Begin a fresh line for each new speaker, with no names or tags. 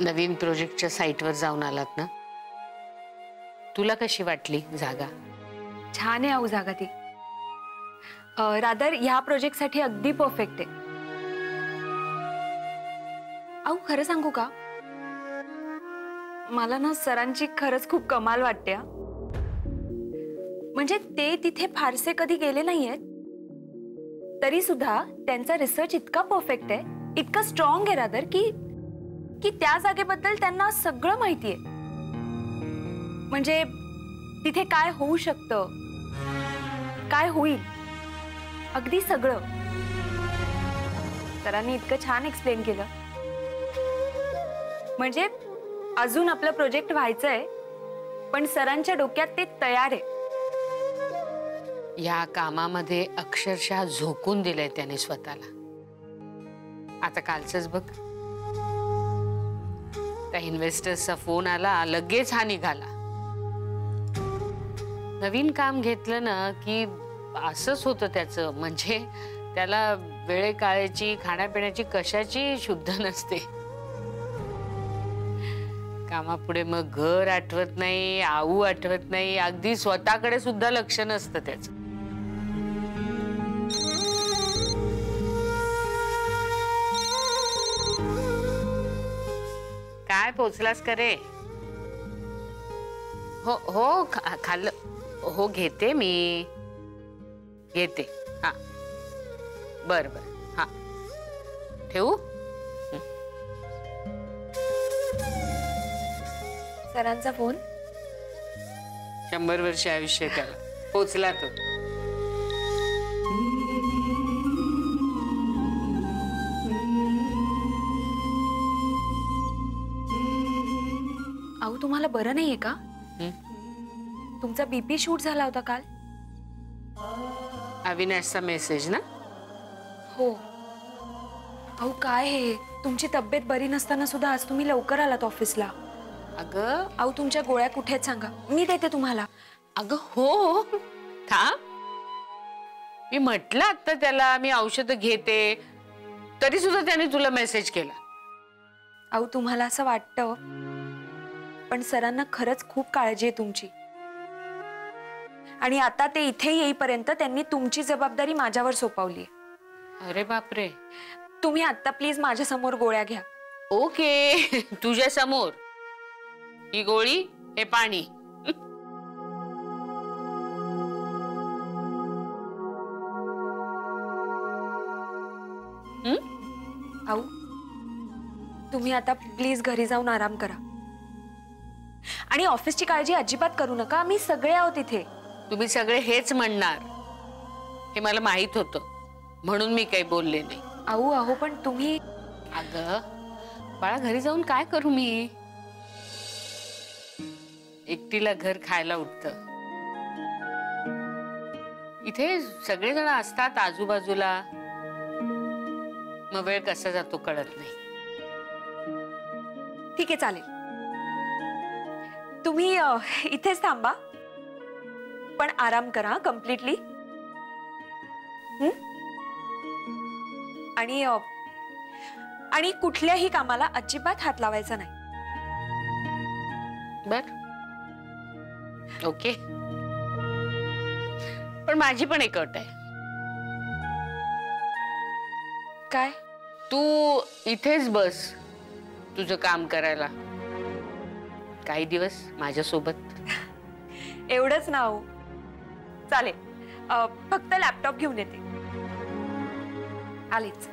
नवीन प्रोजेक्टच्या साइटवर जाऊन आलात ना? तुला कशी वाटली जागा?
छान आहे जागा ती. रादर ह्या प्रोजेक्टसाठी अगदी परफेक्ट आहे. खरं सांगू का, मला ना सरांची खरंच खूप कमाल वाटते. म्हणजे ते तिथे फारसे कधी गेले नाहीयेत, तरी सुद्धा त्यांचा रिसर्च इतका परफेक्ट आहे, इतका स्ट्रॉंग आहे रादर, की त्या जागेबद्दल त्यांना सगळं माहिती आहे. म्हणजे तिथे काय होऊ शकतं, काय होईल, अगदी सगळं सरांनी इतकं छान एक्सप्लेन केलं. म्हणजे अजून आपलं प्रोजेक्ट व्हायचंय, पण सरांच्या डोक्यात ते तयार आहे.
या कामामध्ये अक्षरशः झोकून दिलंय त्याने स्वतःला. आता कालचंच बघ, त्या इन्व्हेस्टर्सचा फोन आला, लगेच हा निघाला. नवीन काम घेतलं ना की असंच होतं त्याचं. म्हणजे त्याला वेळे काळाची, खाण्यापिण्याची कशाची शुद्ध नसते. कामापुढे मग घर आठवत नाही, आऊ आठवत नाही, अगदी स्वतःकडे सुद्धा लक्ष नसतं त्याचं. काय पोचलास का रे? हो हो, खाल्लं. हो घेते मी, घेते. हा बर बर, हा ठेवू?
सरांचा फोन.
100 वर्ष आयुष्य त्याला. पोचला तो.
तुम्हाला बरं नाहीये का? तुमचा बीपी शूट झाला होता काल.
अविनाशचा मेसेज ना?
हो. काय हे, तुमची तब्येत बरी नसताना सुद्धा आज तुम्ही लवकर आलात ऑफिसला.
अगं
तुमच्या गोळ्या कुठे आहेत सांगा, मी देते तुम्हाला.
अगं हो, थांब. मी म्हटलं आता त्याला मी औषध घेते, तरी सुद्धा त्याने तुला मेसेज केला.
तुम्हाला असं वाटतं, पण सरांना खरंच खूप काळजी आहे तुमची. आणि आता ते इथे येईपर्यंत त्यांनी तुमची जबाबदारी माझ्यावर सोपवली.
अरे बापरे.
तुम्ही आता प्लीज माझ्या समोर गोळ्या घ्या.
ओके, तुझ्या समोर ही गोळी, हे पाणी.
तुम्ही आता प्लीज घरी जाऊन आराम करा. आणि ऑफिसची काळजी अजिबात करू नका, आम्ही सगळे आहोत इथे.
तुम्ही सगळे हेच म्हणणार हे मला माहित होतं, म्हणून मी काही बोलले नाही.
पण तुम्ही.
अगं बाळा, घरी जाऊन काय करू मी? एकटीला घर खायला उठतं. इथे सगळेजण असतात आजूबाजूला, मग वेळ कसा जातो कळत नाही.
ठीक आहे, चालेल. तुम्ही इथेच थांबा, पण आराम करा कम्प्लीटली. आणि कुठल्याही कामाला अजिबात हात लावायचा नाही.
बर, ओके. पण माझी पण एक अट आहे.
काय?
तू इथेच बस तुझं काम करायला काही दिवस माझ्यासोबत.
एवढंच ना? चालेल, फक्त लॅपटॉप घेऊन येते. आलीच.